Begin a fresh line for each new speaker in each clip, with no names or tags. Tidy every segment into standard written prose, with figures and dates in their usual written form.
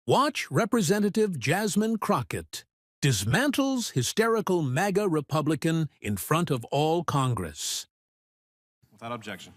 Watch Representative Jasmine Crockett dismantles hysterical MAGA Republican in front of all Congress.
Without objection.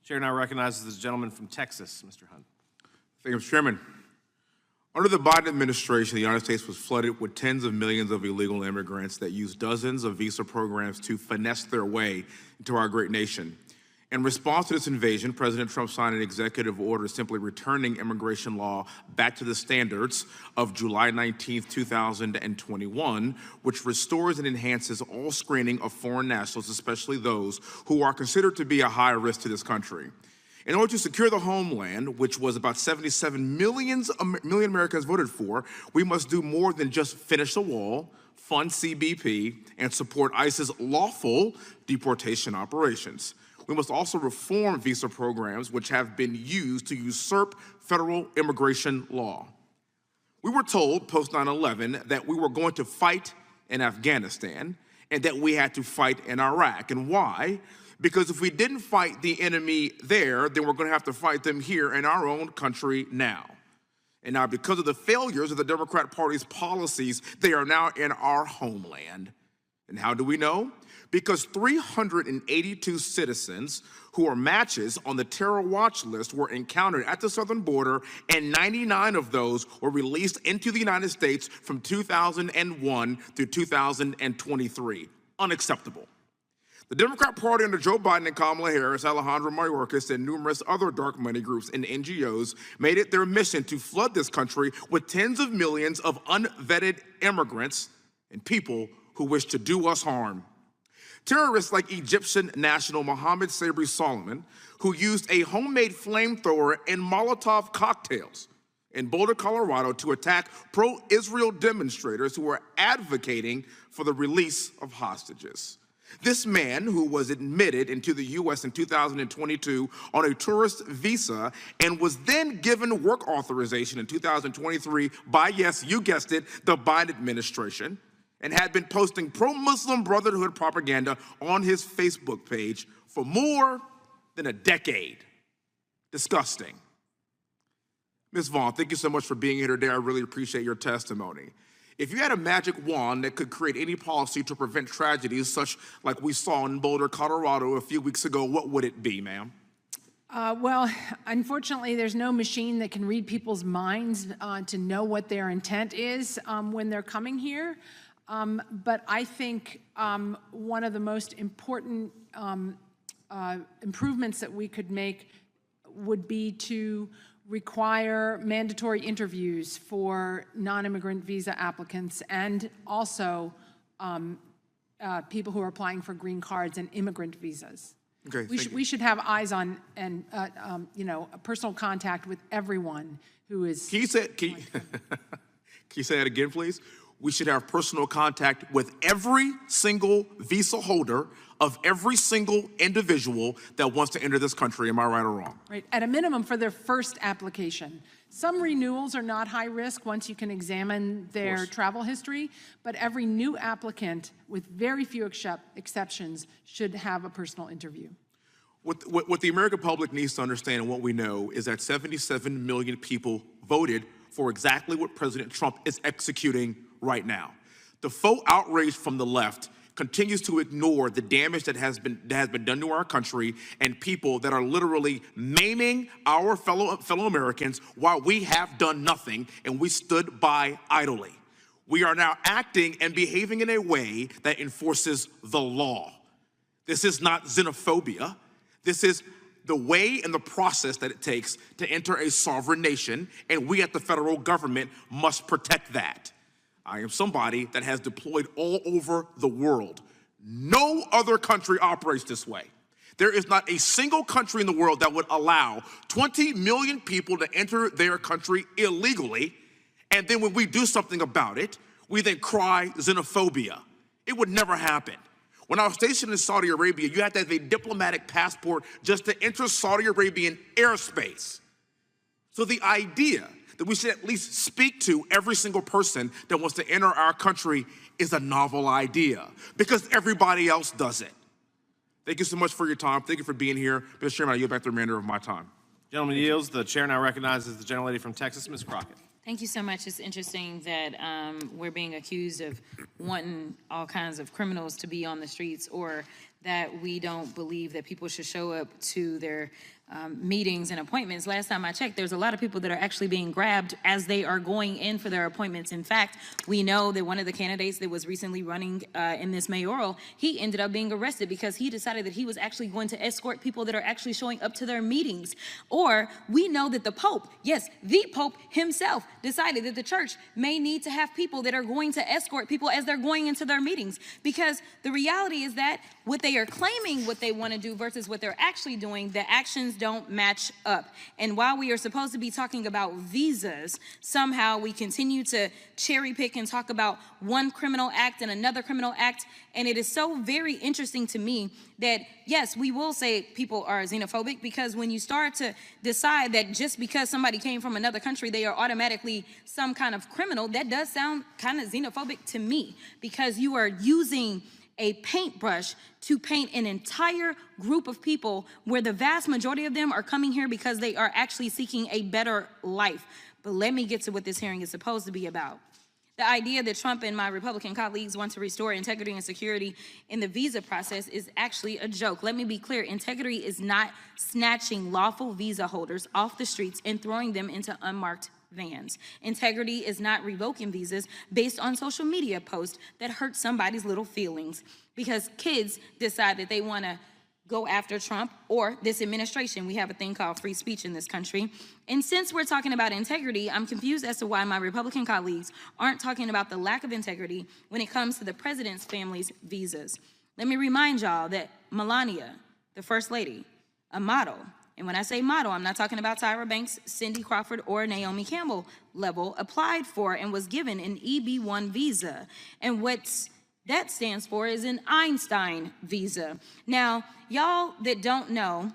Chair now recognizes the gentleman from Texas, Mr. Hunt.
Thank you, Mr. Chairman. Under the Biden administration, the United States was flooded with tens of millions of illegal immigrants that used dozens of visa programs to finesse their way into our great nation. In response to this invasion, President Trump signed an executive order simply returning immigration law back to the standards of July 19, 2021, which restores and enhances all screening of foreign nationals, especially those who are considered to be a high risk to this country. In order to secure the homeland, which was about 77 million Americans voted for, we must do more than just finish the wall, fund CBP, and support ICE's lawful deportation operations. We must also reform visa programs which have been used to usurp federal immigration law. We were told post 9/11 that we were going to fight in Afghanistan and that we had to fight in Iraq. And why? Because if we didn't fight the enemy there, then we're going to have to fight them here in our own country now. And now, because of the failures of the Democrat Party's policies, they are now in our homeland. And how do we know? Because 382 citizens who are matches on the terror watch list were encountered at the southern border, and 99 of those were released into the United States from 2001 through 2023. Unacceptable. The Democrat Party under Joe Biden and Kamala Harris, Alejandro Mayorkas, and numerous other dark money groups and NGOs made it their mission to flood this country with tens of millions of unvetted immigrants and people who wish to do us harm. Terrorists like Egyptian national Mohammed Sabri Solomon, who used a homemade flamethrower and Molotov cocktails in Boulder, Colorado, to attack pro-Israel demonstrators who were advocating for the release of hostages. This man, who was admitted into the U.S. in 2022 on a tourist visa and was then given work authorization in 2023 by, yes, you guessed it, the Biden administration, and had been posting pro-Muslim Brotherhood propaganda on his Facebook page for more than a decade. Disgusting. Ms. Vaughn, thank you so much for being here today. I really appreciate your testimony. If you had a magic wand that could create any policy to prevent tragedies such like we saw in Boulder, Colorado a few weeks ago, what would it be, ma'am?
Well, unfortunately, there's no machine that can read people's minds to know what their intent is when they're coming here. But I think one of the most important improvements that we could make would be to require mandatory interviews for non-immigrant visa applicants and also people who are applying for green cards and immigrant visas.
Okay,
we should have eyes on and personal contact with everyone who is.
Can you say that again, please? We should have personal contact with every single visa holder of every single individual that wants to enter this country. Am I right or wrong?
Right, at a minimum for their first application. Some renewals are not high risk once you can examine their travel history, but every new applicant, with very few exceptions, should have a personal interview.
What the American public needs to understand and what we know is that 77 million people voted for exactly what President Trump is executing right now. The faux outrage from the left continues to ignore the damage that has been done to our country and people that are literally maiming our fellow Americans while we have done nothing and we stood by idly. We are now acting and behaving in a way that enforces the law. This is not xenophobia. This is the way and the process that it takes to enter a sovereign nation, and we at the federal government must protect that. I am somebody that has deployed all over the world. No other country operates this way. There is not a single country in the world that would allow 20 million people to enter their country illegally, and then when we do something about it, we then cry xenophobia. It would never happen. When I was stationed in Saudi Arabia, you had to have a diplomatic passport just to enter Saudi Arabian airspace. So the idea that we should at least speak to every single person that wants to enter our country is a novel idea because everybody else does it. Thank you so much for your time. Thank you for being here. Mr. Chairman, I yield back the remainder of my time.
Gentleman yields. The chair now recognizes the gentlelady from Texas, Ms. Crockett.
Thank you so much. It's interesting that we're being accused of wanting all kinds of criminals to be on the streets, or that we don't believe that people should show up to their meetings and appointments. Last time I checked, there's a lot of people that are actually being grabbed as they are going in for their appointments. In fact, we know that one of the candidates that was recently running in this mayoral, he ended up being arrested because he decided that he was actually going to escort people that are actually showing up to their meetings. Or we know that the Pope, yes, the Pope himself, decided that the church may need to have people that are going to escort people as they're going into their meetings. Because the reality is that what they are claiming what they want to do versus what they're actually doing, the actions don't match up. And while we are supposed to be talking about visas, somehow we continue to cherry pick and talk about one criminal act and another criminal act. And it is so very interesting to me that, yes, we will say people are xenophobic, because when you start to decide that just because somebody came from another country, they are automatically some kind of criminal, that does sound kind of xenophobic to me, because you are using a paintbrush to paint an entire group of people where the vast majority of them are coming here because they are actually seeking a better life. But let me get to what this hearing is supposed to be about. The idea that Trump and my Republican colleagues want to restore integrity and security in the visa process is actually a joke. Let me be clear. Integrity is not snatching lawful visa holders off the streets and throwing them into unmarked vans. Integrity is not revoking visas based on social media posts that hurt somebody's little feelings because kids decide that they want to go after Trump or this administration. We have a thing called free speech in this country. And since we're talking about integrity, I'm confused as to why my Republican colleagues aren't talking about the lack of integrity when it comes to the president's family's visas. Let me remind y'all that Melania, the First Lady, a model, and when I say model, I'm not talking about Tyra Banks, Cindy Crawford, or Naomi Campbell level, applied for and was given an EB-1 visa. And what that stands for is an Einstein visa. Now, y'all that don't know,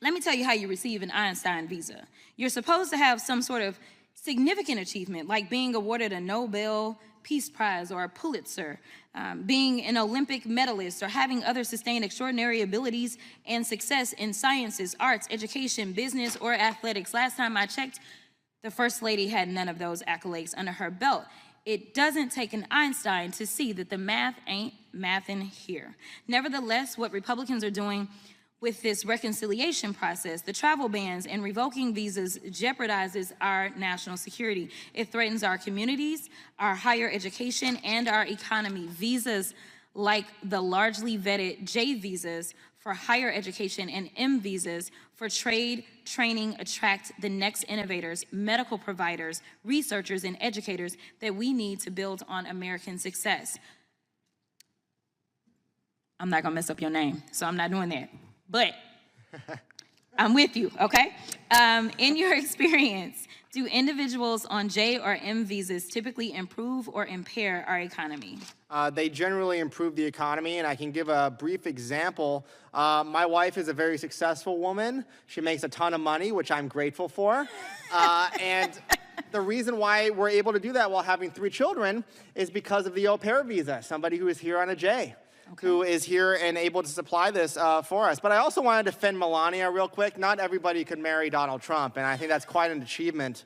let me tell you how you receive an Einstein visa. You're supposed to have some sort of significant achievement, like being awarded a Nobel Peace Prize or a Pulitzer, being an Olympic medalist, or having other sustained extraordinary abilities and success in sciences, arts, education, business, or athletics. Last time I checked, the First Lady had none of those accolades under her belt. It doesn't take an Einstein to see that the math ain't mathin' here. Nevertheless, what Republicans are doing with this reconciliation process, the travel bans and revoking visas, jeopardizes our national security. It threatens our communities, our higher education, and our economy. Visas like the largely vetted J visas for higher education and M visas for trade, training, attract the next innovators, medical providers, researchers, and educators that we need to build on American success. I'm not gonna mess up your name, so I'm not doing that. But I'm with you, okay? In your experience, do individuals on J or M visas typically improve or impair our economy?
They generally improve the economy, and I can give a brief example. My wife is a very successful woman. She makes a ton of money, which I'm grateful for. And the reason why we're able to do that while having 3 children is because of the au pair visa, somebody who is here on a J. Okay. Who is here and able to supply this for us. But I also want to defend Melania real quick. Not everybody could marry Donald Trump, and I think that's quite an achievement.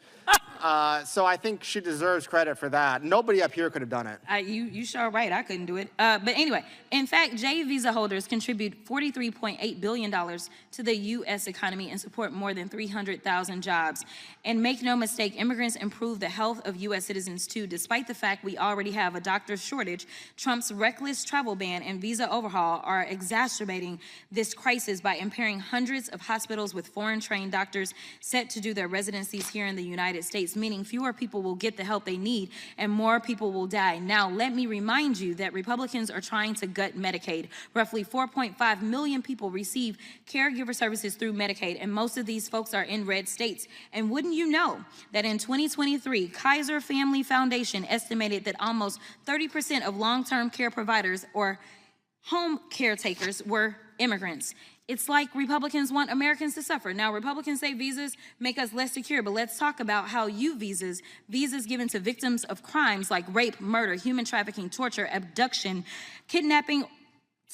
So I think she deserves credit for that. Nobody up here could have done it.
You sure right, I couldn't do it. But anyway, in fact, J visa holders contribute $43.8 billion to the U.S. economy and support more than 300,000 jobs. And make no mistake, immigrants improve the health of U.S. citizens too. Despite the fact we already have a doctor shortage, Trump's reckless travel ban and visa overhaul are exacerbating this crisis by impairing hundreds of hospitals with foreign-trained doctors set to do their residencies here in the United States, meaning fewer people will get the help they need and more people will die. Now, let me remind you that Republicans are trying to gut Medicaid. Roughly 4.5 million people receive caregiver services through Medicaid, and most of these folks are in red states. And wouldn't you know that in 2023, Kaiser Family Foundation estimated that almost 30% of long-term care providers or home caretakers were immigrants. It's like Republicans want Americans to suffer. Now, Republicans say visas make us less secure, but let's talk about how visas given to victims of crimes like rape, murder, human trafficking, torture, abduction, kidnapping,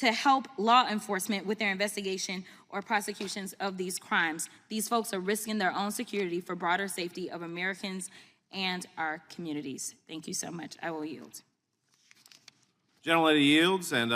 to help law enforcement with their investigation or prosecutions of these crimes. These folks are risking their own security for broader safety of Americans and our communities. Thank you so much. I will yield.
Gentlelady yields, and